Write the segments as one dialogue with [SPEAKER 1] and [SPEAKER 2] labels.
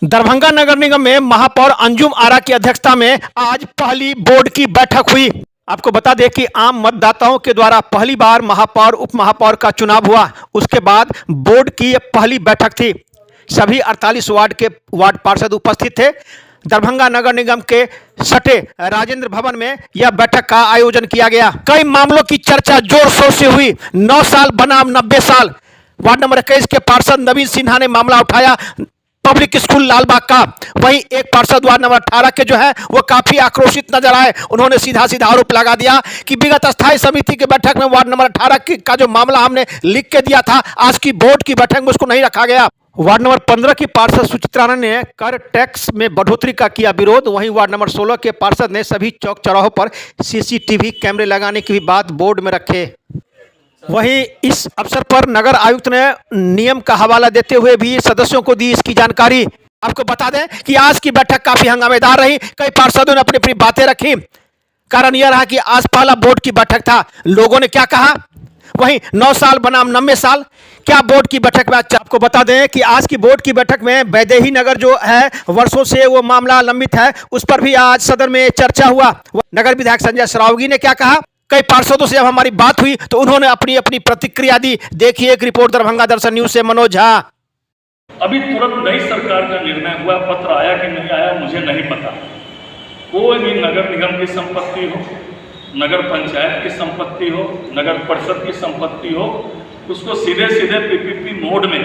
[SPEAKER 1] दरभंगा नगर निगम में महापौर अंजुम आरा की अध्यक्षता में आज पहली बोर्ड की बैठक हुई। आपको बता दें कि आम मतदाताओं के द्वारा पहली बार महापौर उप महापौर का चुनाव हुआ। उसके बाद बोर्ड की पहली बैठक थी। सभी 48 वार्ड के वार्ड पार्षद उपस्थित थे। दरभंगा नगर निगम के सटे राजेंद्र भवन में यह बैठक का आयोजन किया गया। कई मामलों की चर्चा जोर शोर से हुई। 9 साल बनाम 90 साल। वार्ड नंबर 21 के पार्षद नवीन सिन्हा ने मामला उठाया पब्लिक स्कूल लालबाग का। वहीं एक पार्षद वार्ड नंबर 18 के जो है वो काफी आक्रोशित नजर आए। उन्होंने सीधा सीधा आरोप लगा दिया कि विगत स्थायी समिति की बैठक में वार्ड नंबर 18 का जो मामला हमने लिख के दिया था, आज की बोर्ड की बैठक में उसको नहीं रखा गया। वार्ड नंबर 15 की पार्षद सुचित्रा ने कर टैक्स में बढ़ोतरी का किया विरोध। वहीं वार्ड नंबर 16 के पार्षद ने सभी चौक चौराहों पर सीसीटीवी कैमरे लगाने की भी बात बोर्ड में रखे। वहीं इस अवसर पर नगर आयुक्त ने नियम का हवाला देते हुए भी सदस्यों को दी इसकी जानकारी। आपको बता दें कि आज की बैठक काफी हंगामेदार रही। कई पार्षदों ने अपनी अपनी बातें रखी। कारण यह रहा कि आज पहला बोर्ड की बैठक था। लोगों ने क्या कहा, वहीं 9 साल बनाम 90 साल क्या बोर्ड की बैठक में। आपको बता दें कि आज की बोर्ड की बैठक में वैदेही नगर जो है वर्षों से वो मामला लंबित है, उस पर भी आज सदन में चर्चा हुआ। नगर विधायक संजय सरावगी ने क्या कहा, कई पार्षदों से जब हमारी बात हुई तो उन्होंने अपनी अपनी प्रतिक्रिया दी। देखिए एक रिपोर्ट दरभंगा दर्शन न्यूज से मनोज झा।
[SPEAKER 2] अभी तुरंत नई सरकार का निर्णय हुआ, पत्र आया कि नहीं आया मुझे नहीं पता। कोई भी नगर निगम की संपत्ति हो, नगर पंचायत की संपत्ति हो, नगर परिषद की संपत्ति हो, उसको सीधे सीधे पीपीपी मोड में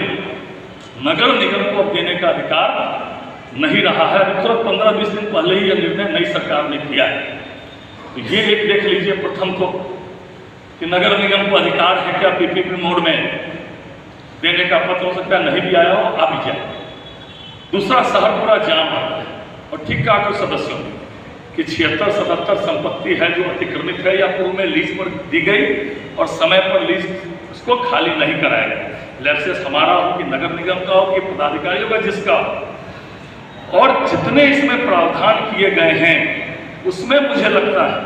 [SPEAKER 2] नगर निगम को देने का अधिकार नहीं रहा है। तुरंत 15-20 दिन पहले ही यह निर्णय नई सरकार ने किया है। तो ये एक देख लीजिए प्रथम को कि नगर निगम को अधिकार है क्या पीपीपी मोड में देने का। पत्र हो सकता है नहीं भी आया हो, आ भी जाए। दूसरा, शहर पूरा जाम है और ठीक कहा कुछ सदस्यों कि 76-77 संपत्ति है जो अतिक्रमित है या पूर्व में लीज पर दी गई और समय पर लीज उसको खाली नहीं कराया गया। लैप्सेस हमारा हो कि नगर निगम का हो कि पदाधिकारियों का, जिसका हो। और जितने इसमें प्रावधान किए गए हैं उसमें मुझे लगता है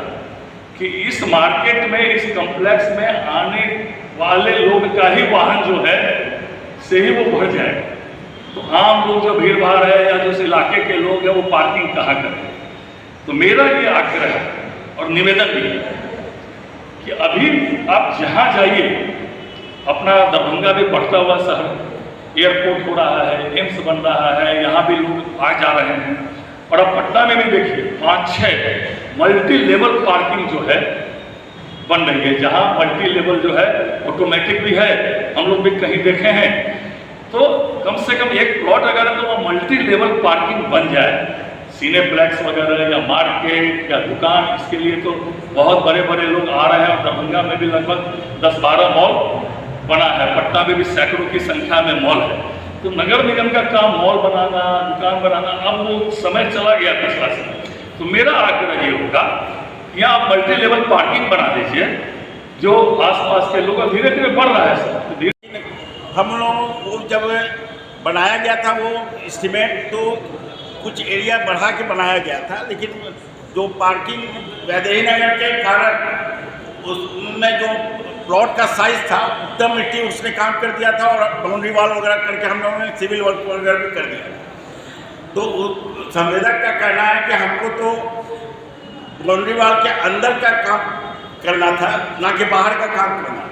[SPEAKER 2] कि इस मार्केट में, इस कॉम्प्लेक्स में आने वाले लोग का ही वाहन जो है से ही वो भर जाएगा। तो आम लोग जो भीड़ भाड़ है या जो इस इलाके के लोग हैं वो पार्किंग कहाँ करें। तो मेरा ये आग्रह है और निवेदन भी है कि अभी आप जहाँ जाइए, अपना दरभंगा भी बढ़ता हुआ शहर, एयरपोर्ट हो रहा है, एम्स बन रहा है, यहाँ भी लोग आ जा रहे हैं। और अब पटना में भी देखिए 5-6 मल्टी लेवल पार्किंग जो है बन रही है, जहाँ मल्टी लेवल जो है ऑटोमेटिक भी है। हम लोग भी कहीं देखे हैं। तो कम से कम एक प्लॉट अगर तो वो मल्टी लेवल पार्किंग बन जाए, सिनेप्लेक्स वगैरह या मार्केट या दुकान, इसके लिए तो बहुत बड़े बड़े लोग आ रहे हैं। और दरभंगा में भी लगभग 10-12 मॉल बना है, पटना में भी सैकड़ों की संख्या में मॉल है। तो नगर निगम का काम मॉल बनाना, दुकान बनाना, अब वो समय चला गया पिछला समय। तो मेरा आग्रह ये होगा कि आप मल्टी लेवल पार्किंग बना दीजिए जो आसपास के लोग, धीरे धीरे बढ़ रहा है सब।
[SPEAKER 3] हम लोगों को जब बनाया गया था वो एस्टीमेट, तो कुछ एरिया बढ़ा के बनाया गया था, लेकिन जो पार्किंग वैदेही नगर के कारण उसमें जो प्लॉट का साइज था उतना मिट्टी उसने काम कर दिया था और बाउंड्री वॉल वगैरह करके हम लोगों ने सिविल वर्क वगैरह भी कर दिया। तो संवेदक का कहना है कि हमको तो बाउंड्री वॉल के अंदर का काम करना था, ना कि बाहर का काम करना था।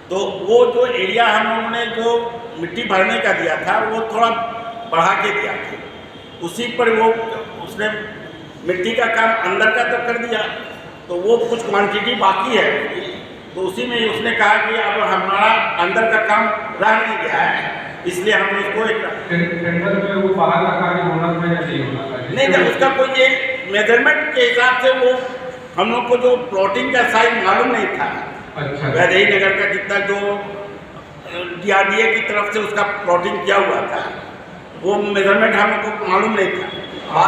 [SPEAKER 3] तो वो जो एरिया हम लोगों ने जो मिट्टी भरने का दिया था वो थोड़ा बढ़ा के दिया था, उसी पर वो उसने मिट्टी का काम अंदर का तो कर दिया। तो वो कुछ क्वांटिटी बाकी है, तो उसी में उसने कहा कि अब हमारा अंदर का काम रह नहीं गया है, इसलिए हम उसको एक
[SPEAKER 4] टेंडर में वो बाहर का कार्य होना चाहिए
[SPEAKER 3] नहीं था। उसका कोई एक मेजरमेंट के हिसाब से वो हम लोग को जो प्लॉटिंग का साइज मालूम नहीं था।
[SPEAKER 4] अच्छा,
[SPEAKER 3] वैदेही नगर का जितना जो DRDA की तरफ से उसका प्लॉटिंग किया हुआ था वो मेजरमेंट हम लोग को मालूम नहीं था।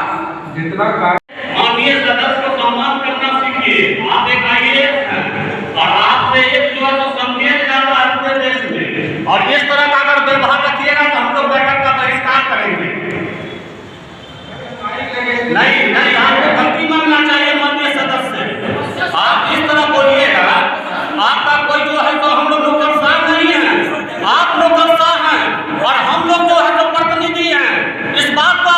[SPEAKER 4] जितना
[SPEAKER 2] माननीय सदस्य को सम्मान करना सीखिए। आप एक आइए और आपसे एक जो है तो संकेत जा रहा है पूरे देश में, और इस तरह का अगर व्यवहार रखिएगा तो हम लोग बैठक का बहिष्कार करेंगे। नहीं, आपको गलती मानना चाहिए माननीय सदस्य। आप इस तरह बोलिएगा, आपका कोई जो है तो हम लोग नौकरशाह नहीं है, आप नौकरशाह हैं और हम लोग जो है तो प्रतिनिधि हैं। इस बात को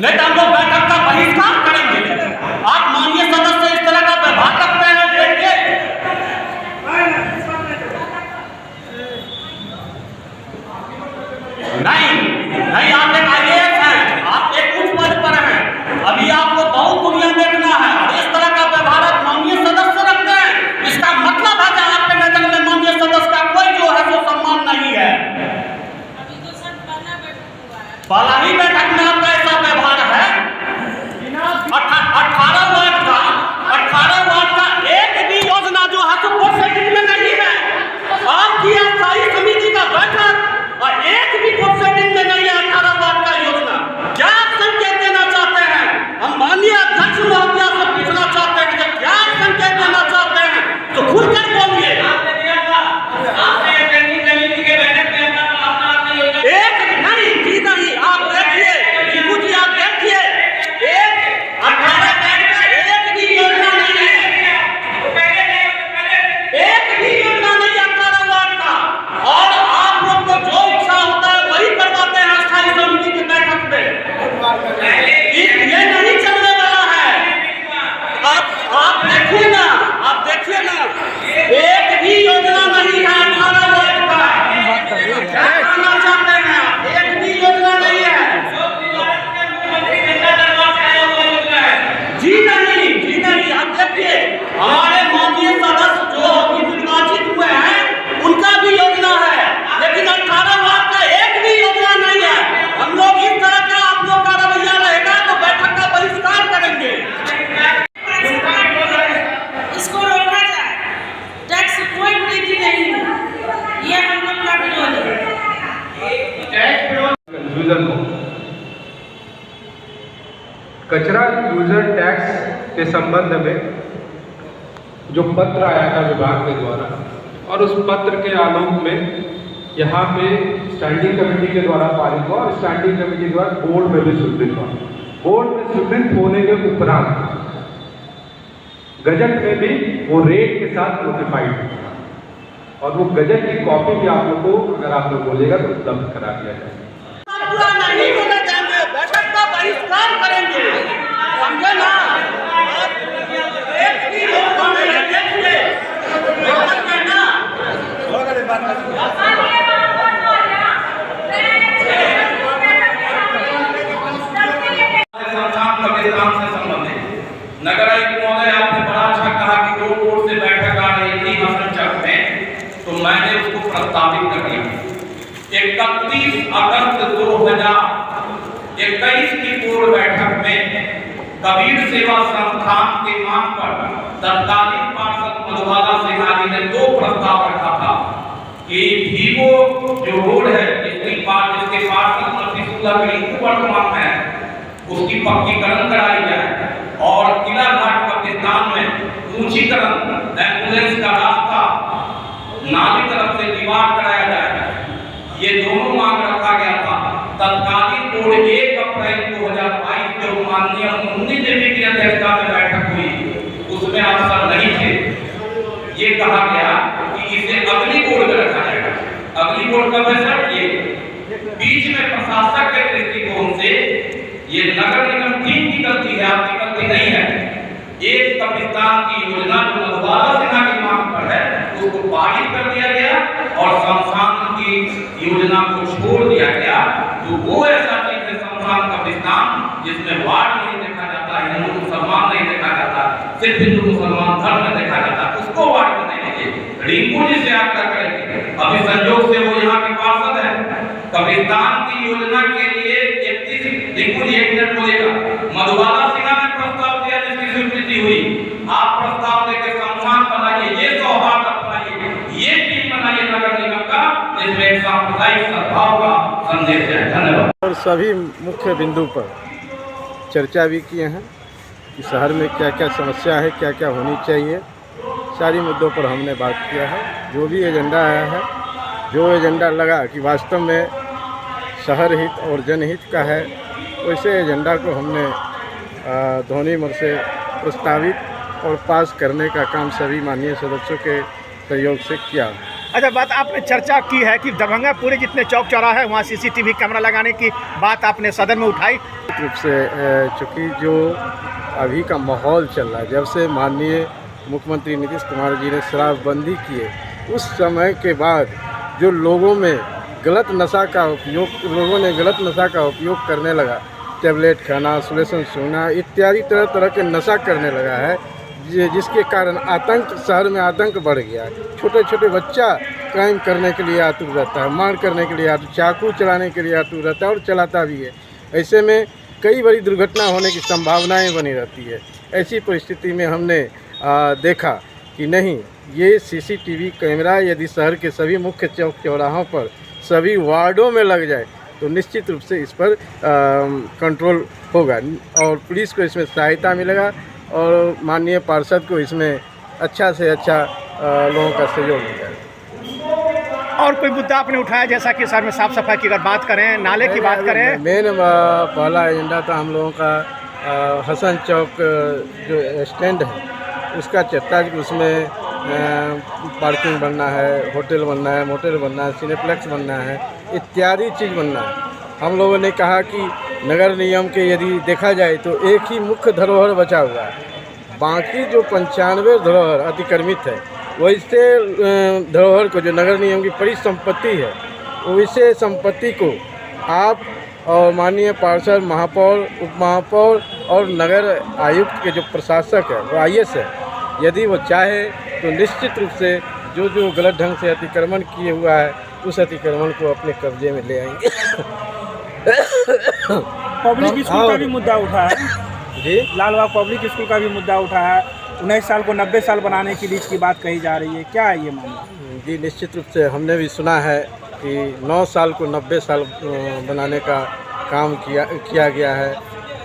[SPEAKER 5] नहीं तो हम लोग बैठक का बहिष्कार करेंगे। आप माननीय सदस्य इस तरह का व्यवहार रखते हैं, देखिए नहीं आप एक IAS हैं, आप एक उच्च पद पर हैं, अभी आपको बहुत दुनिया देखना है और इस तरह का व्यवहार आप माननीय सदस्य रखते हैं, इसका मतलब है कि आपके नजर में माननीय सदस्य का कोई जो है वो सम्मान नहीं है। पहला ही बैठक में आपका ऐसा व्यवहार है। 18 वार्ड का एक भी योजना जो है तो प्रोसेसिंग में नहीं है। आपकी स्थायी समिति का बैठक और एक भी प्रोसेसिंग में नहीं है 18 वार्ड का योजना। क्या आप संकेत देना चाहते हैं? हम माननीय अध्यक्ष महोदया से पूछना चाहते हैं कि क्या आप संकेत देना चाहते हैं तो खुलकर बोलिए। एक नहीं जी नहीं, आप देखिए दीपू जी, आप देखिए एक 18 वार्ड का एक भी योजना नहीं है, एक भी योजना नहीं है 18 वार्ड का, और आप लोग को जो इच्छा होता है वही करवाते हैं स्थायी समिति की बैठक में। ये नहीं चलने वाला है। आप देखिए ना, आप देखिए ना, एक भी योजना नहीं है 18 वार्ड का। क्या कहना चाहते हैं आप? एक भी योजना नहीं है। जी नहीं, आप देखिए हमारे माननीय सदस्य जो अभी निर्वाचित हुए हैं उनका भी योजना है, लेकिन 18 वार्ड का एक भी योजना नहीं है। हम लोग इस तरह का आप लोग का रवैया रहेगा तो बैठक का बहिष्कार करेंगे।
[SPEAKER 6] इसको रोका जाए, टैक्स कोई वृद्धि नहीं है, ये हम लोग का विरोध है।
[SPEAKER 4] कंफ्यूजन हो, कचरा यूजर टैक्स के संबंध में जो पत्र आया था विभाग के द्वारा, और उस पत्र के आलोक में यहाँ पे स्टैंडिंग कमेटी के द्वारा पारित हुआ और स्टैंडिंग कमेटी द्वारा बोर्ड में भी स्वीकृत हुआ। बोर्ड में स्वीकृत होने के उपरांत गजट में भी वो रेट के साथ नोटिफाइड हुआ और वो गजट की कॉपी भी आप लोग को अगर आप लोग बोलेगा तो उपलब्ध करा दिया जाएगा।
[SPEAKER 5] पूरा नहीं होने देंगे, बैठक का बहिष्कार करेंगे, समझे ना? एक भी योजना नहीं है, देखिए देखिए ना।
[SPEAKER 7] कब्रिस्तान से संबंधित नगर आयुक्त महोदय, आपने बड़ा अच्छा कहा कि दो बोर्ड से बैठक आ रही थी हसनचक में, तो मैंने उसको प्रस्तावित कर दिया। 31 अगस्त 2021 की पूर्व बैठक में कबीर सेवा संस्थान के मांग पर तत्कालीन पार्षद मधुबाला सिन्हा जी ने 2 प्रस्ताव रखा था कि भीगो जो रोड है जिसके पार्षद मसीहुल्लाह बिल्कुल वर्तमान में है उसकी पक्कीकरण कराई जाए और किला घाट कब्रिस्तान में ऊंचीकरण एम्बुलेंस का रास्ता नाली तरफ से दीवार कराया जाए। ये दोनों मांग रखा गया था। तत्कालीन बोर्ड 1 अप्रैल 2022 जो माननीय मुन्नी देवी की अध्यक्षता में बैठक हुई उसमें आप सब नहीं थे। ये कहा गया कि इसे अगली बोर्ड में रखा जाएगा। अगली बोर्ड कब है सर? ये बीच में प्रशासक के दृष्टिकोण से ये नगर निगम टीम की गलती है, आपकी गलती नहीं है। एक कब्रिस्तान की योजना जो मधुबाला सिन्हा की मांग पर है उसको पारित कर दिया गया और शमशान की योजना को छोड़ दिया गया। तो वो ऐसा चीज है शमशान कब्रिस्तान जिसमें वार्ड नहीं देखा जाता, हिंदू मुसलमान नहीं देखा जाता, सिर्फ हिंदू मुसलमान धर्म में देखा जाता, उसको वार्ड में नहीं देखिए। रिंकू जी से आग्रह करेंगे, अभी संयोग से वो यहाँ के पार्षद है। कब्रिस्तान की योजना के लिए 31 रिंकू जी 1 मिनट बोलेगा। मधुबाला सिन्हा ने प्रस्ताव दिया जिसकी स्वीकृति हुई। आप प्रस्ताव देकर शमशान बनाइए, ये सौहार्द अपनाइए, ये टीम बनाइए नगर निगम का जिसमें एक सांप्रदायिक सद्भाव का संदेश है। धन्यवाद।
[SPEAKER 8] और सभी मुख्य बिंदु पर चर्चा भी किए हैं कि शहर में क्या क्या समस्या है, क्या क्या होनी चाहिए, सारी मुद्दों पर हमने बात किया है। जो भी एजेंडा आया है, जो एजेंडा लगा कि वास्तव में शहर हित और जनहित का है, वैसे एजेंडा को हमने ध्वनि मत से प्रस्तावित और पास करने का काम सभी माननीय सदस्यों के सहयोग से किया।
[SPEAKER 1] अच्छा, बात आपने चर्चा की है कि दरभंगा पूरे जितने चौक चौराहे वहाँ CCTV कैमरा लगाने की बात आपने सदन में उठाई।
[SPEAKER 8] रूप से चूँकि जो अभी का माहौल चल रहा है, जब से माननीय मुख्यमंत्री नीतीश कुमार जी ने शराबबंदी की है, उस समय के बाद जो लोगों में गलत नशा का उपयोग करने लगा, टैबलेट खाना, सुलेसन सोना इत्यादि तरह तरह के नशा करने लगा है, जिसके कारण आतंक, शहर में आतंक बढ़ गया है। छोटे छोटे बच्चा क्राइम करने के लिए आतुर रहता है, मार करने के लिए आतुर, चाकू चलाने के लिए आतुर रहता है और चलाता भी है। ऐसे में कई बड़ी दुर्घटना होने की संभावनाएं बनी रहती है। ऐसी परिस्थिति में हमने देखा कि नहीं, ये CCTV कैमरा यदि शहर के सभी मुख्य चौक चौराहों पर सभी वार्डों में लग जाए तो निश्चित रूप से इस पर कंट्रोल होगा और पुलिस को इसमें सहायता मिलेगा और माननीय पार्षद को इसमें अच्छा से अच्छा लोगों का सहयोग मिलेगा।
[SPEAKER 1] और कोई मुद्दा आपने उठाया, जैसा कि शहर में साफ सफाई की अगर बात करें, नाले की बात करें?
[SPEAKER 8] मेन पहला एजेंडा था हम लोगों का हसन चौक जो स्टैंड है उसका चर्चा, उसमें पार्किंग बनना है, होटल बनना है, मोटेल बनना है, सिनेप्लेक्स बनना है, इत्यादि चीज़ बनना है। हम लोगों ने कहा कि नगर निगम के यदि देखा जाए तो एक ही मुख्य धरोहर बचा हुआ है, बाकी जो 95 धरोहर अतिक्रमित है, वैसे धरोहर को जो नगर निगम की परिसंपत्ति है, वैसे संपत्ति को आप और माननीय पार्षद, महापौर, उप महापौर और नगर आयुक्त के जो प्रशासक है, वो IS है, यदि वो चाहे तो निश्चित रूप से जो गलत ढंग से अतिक्रमण किए हुआ है उस अतिक्रमण को अपने कब्जे में ले आएंगे।
[SPEAKER 9] पब्लिक स्कूल का भी मुद्दा उठा है
[SPEAKER 8] जी,
[SPEAKER 9] लालबाग पब्लिक स्कूल का भी मुद्दा उठा है। 19 साल को 90 साल बनाने की लीज की बात कही जा रही है, क्या है ये मामला?
[SPEAKER 8] जी, निश्चित रूप से हमने भी सुना है कि 9 साल को 90 साल बनाने का काम किया गया है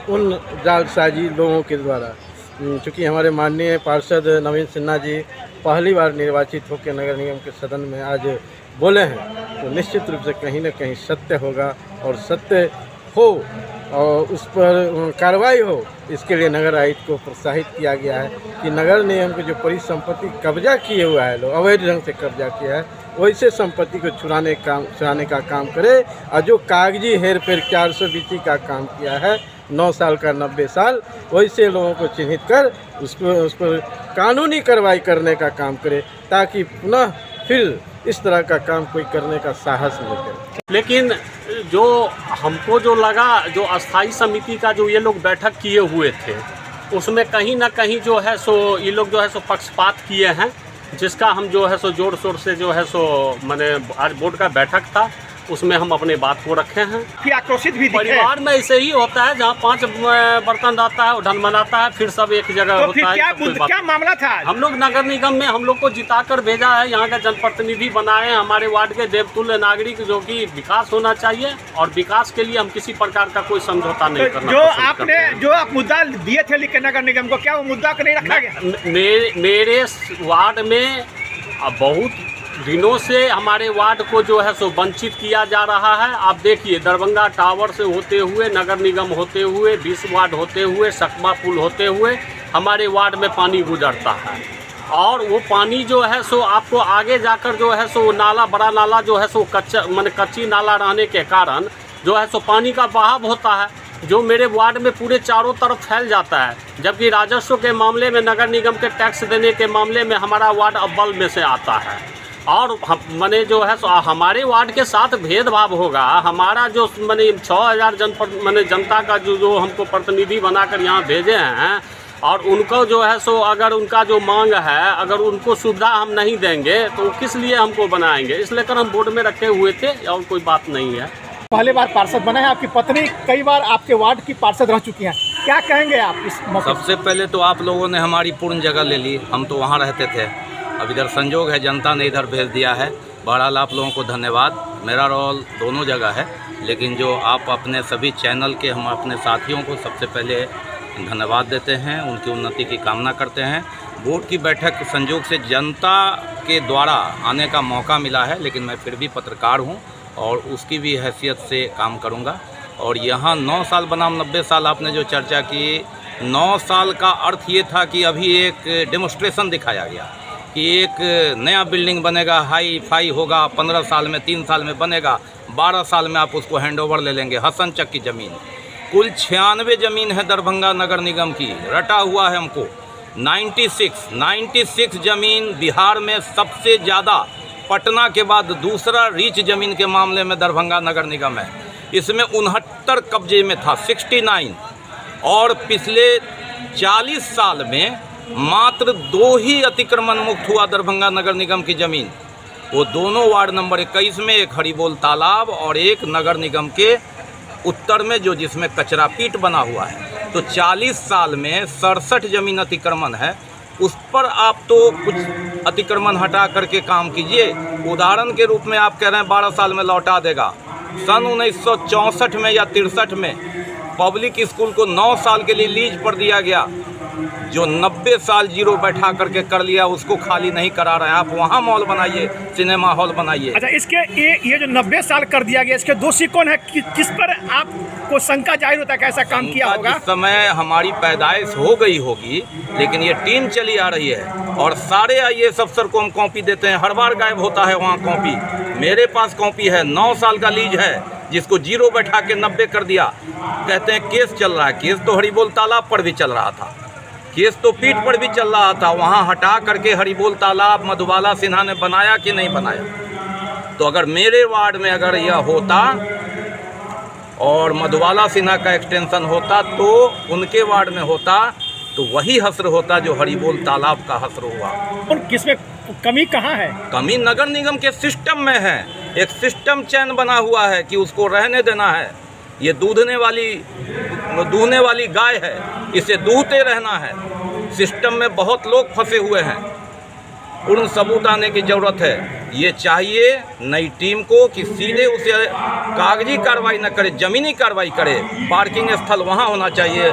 [SPEAKER 8] उन जालसाजी लोगों के द्वारा। चूँकि हमारे माननीय पार्षद नवीन सिन्हा जी पहली बार निर्वाचित होकर नगर निगम के सदन में आज बोले हैं, तो निश्चित रूप से कहीं न कहीं सत्य होगा और सत्य हो और उस पर कार्रवाई हो, इसके लिए नगर आयुक्त को प्रोत्साहित किया गया है कि नगर निगम के जो परिसंपत्ति कब्जा किए हुआ है, लोग अवैध ढंग से कब्जा किया है, वैसे संपत्ति को छुड़ाने का काम करे और जो कागजी हेर फेर 420 का काम किया है 9 साल का 90 साल, वैसे लोगों को चिन्हित कर उस पर कानूनी कार्रवाई करने का काम करे ताकि पुनः फिर इस तरह का काम कोई करने का साहस नहीं करे।
[SPEAKER 10] लेकिन जो हमको जो लगा, जो अस्थाई समिति का जो ये लोग बैठक किए हुए थे, उसमें कहीं ना कहीं जो है सो ये लोग जो है सो पक्षपात किए हैं, जिसका हम जो है सो जोर शोर से जो है सो मैंने आज बोर्ड का बैठक था उसमें हम अपने बात को रखे हैं
[SPEAKER 1] कि आक्रोशित भी दिखे।
[SPEAKER 10] परिवार में ऐसे ही होता है, जहाँ 5 बर्तन रहता है ढन मनाता है, फिर सब एक जगह
[SPEAKER 1] तो
[SPEAKER 10] होता है।
[SPEAKER 1] क्या मामला था?
[SPEAKER 10] हम लोग नगर निगम में हम लोग को जिताकर भेजा है, यहाँ का जनप्रतिनिधि बनाए हैं, हमारे वार्ड के देवतुल्य नागरिक, जो कि विकास होना चाहिए और विकास के लिए हम किसी प्रकार का कोई समझौता नहीं करना।
[SPEAKER 1] जो आप मुद्दा दिए थे लिख के नगर निगम को, क्या वो मुद्दा को नहीं रखा गया?
[SPEAKER 10] मेरे वार्ड में बहुत दिनों से हमारे वार्ड को जो है सो वंचित किया जा रहा है। आप देखिए, दरभंगा टावर से होते हुए, नगर निगम होते हुए, 20 वार्ड होते हुए, सकमा पुल होते हुए हमारे वार्ड में पानी गुजरता है और वो पानी जो है सो आपको आगे जाकर जो है सो नाला, बड़ा नाला जो है सो कच्ची नाला रहने के कारण जो है सो पानी का बहाव होता है, जो मेरे वार्ड में पूरे चारों तरफ फैल जाता है। जबकि राजस्व के मामले में, नगर निगम के टैक्स देने के मामले में हमारा वार्ड अव्वल में से आता है और मैंने जो है हमारे वार्ड के साथ भेदभाव होगा। हमारा जो मैंने 6000 जनता का जो हमको प्रतिनिधि बनाकर यहाँ भेजे हैं और उनको जो है सो अगर उनका जो मांग है, अगर उनको सुविधा हम नहीं देंगे तो किस लिए हमको बनाएंगे, इसलिए कर हम बोर्ड में रखे हुए थे और कोई बात नहीं है।
[SPEAKER 1] पहले बार पार्षद बना है, आपकी पत्नी कई बार आपके वार्ड की पार्षद रह चुकी हैं, क्या कहेंगे आप इस मौके?
[SPEAKER 11] सबसे पहले तो आप लोगों ने हमारी पूर्ण जगह ले ली, हम तो वहाँ रहते थे, अब इधर संजोग है जनता ने इधर भेज दिया है। बहरहाल आप लोगों को धन्यवाद। मेरा रोल दोनों जगह है, लेकिन जो आप अपने सभी चैनल के, हम अपने साथियों को सबसे पहले धन्यवाद देते हैं, उनकी उन्नति की कामना करते हैं। बोर्ड की बैठक संजोग से जनता के द्वारा आने का मौका मिला है, लेकिन मैं फिर भी पत्रकार हूँ और उसकी भी हैसियत से काम करूँगा। और यहाँ 9 साल बनाम 90 साल आपने जो चर्चा की, 9 साल का अर्थ ये था कि अभी एक डेमोस्ट्रेशन दिखाया गया कि एक नया बिल्डिंग बनेगा, हाई फाई होगा, 15 साल में 3 साल में बनेगा, 12 साल में आप उसको हैंडओवर ले लेंगे। हसन चक की ज़मीन, कुल 96 ज़मीन है दरभंगा नगर निगम की, रटा हुआ है हमको। 96 ज़मीन बिहार में सबसे ज़्यादा, पटना के बाद दूसरा रीच ज़मीन के मामले में दरभंगा नगर निगम है। इसमें 69 कब्जे में था, 69, और पिछले 40 साल में मात्र 2 ही अतिक्रमण मुक्त हुआ दरभंगा नगर निगम की ज़मीन। वो दोनों वार्ड नंबर 21 में, एक हरिबोल तालाब और एक नगर निगम के उत्तर में जो जिसमें कचरा पीट बना हुआ है। तो 40 साल में 67 ज़मीन अतिक्रमण है। उस पर आप तो कुछ अतिक्रमण हटा करके काम कीजिए। उदाहरण के रूप में आप कह रहे हैं 12 साल में लौटा देगा। सन 1964 में या 63 में पब्लिक स्कूल को 9 साल के लिए लीज पर दिया गया। जो 90 साल जीरो बैठा करके कर लिया उसको खाली नहीं करा रहे हैं। आप वहाँ मॉल बनाइए, सिनेमा हॉल बनाइए।
[SPEAKER 1] अच्छा, इसके ये जो 90 साल कर दिया गया, इसके दोषी कौन है? किस पर आपको शंका जाहिर होता है कि ऐसा काम किया होगा?
[SPEAKER 11] जिस समय हमारी पैदाइश हो गई होगी, लेकिन ये टीम चली आ रही है और सारे IAS अफसर को हम कॉपी देते हैं, हर बार गायब होता है वहाँ कॉपी। मेरे पास कॉपी है, 9 साल का लीज है, जिसको जीरो बैठा के 90 कर दिया। कहते हैं केस चल रहा है। केस तो हरिबोल तालाब पर भी चल रहा था, केस तो पीठ पर भी चल रहा था। वहाँ हटा करके हरिबोल तालाब मधुबाला सिन्हा ने बनाया कि नहीं बनाया? तो अगर मेरे वार्ड में अगर यह होता और मधुबाला सिन्हा का एक्सटेंशन होता तो उनके वार्ड में होता, तो वही हस्र होता जो हरिबोल तालाब का हस्र हुआ।
[SPEAKER 1] और किसमें कमी कहाँ है?
[SPEAKER 11] कमी नगर निगम के सिस्टम में है। एक सिस्टम चैन बना हुआ है कि उसको रहने देना है। ये दूधने वाली गाय है, इसे दूहते रहना है। सिस्टम में बहुत लोग फंसे हुए हैं। पूर्ण सबूत आने की ज़रूरत है। ये चाहिए नई टीम को कि सीधे उसे कागजी कार्रवाई न करे, ज़मीनी कार्रवाई करे। पार्किंग स्थल वहाँ होना चाहिए।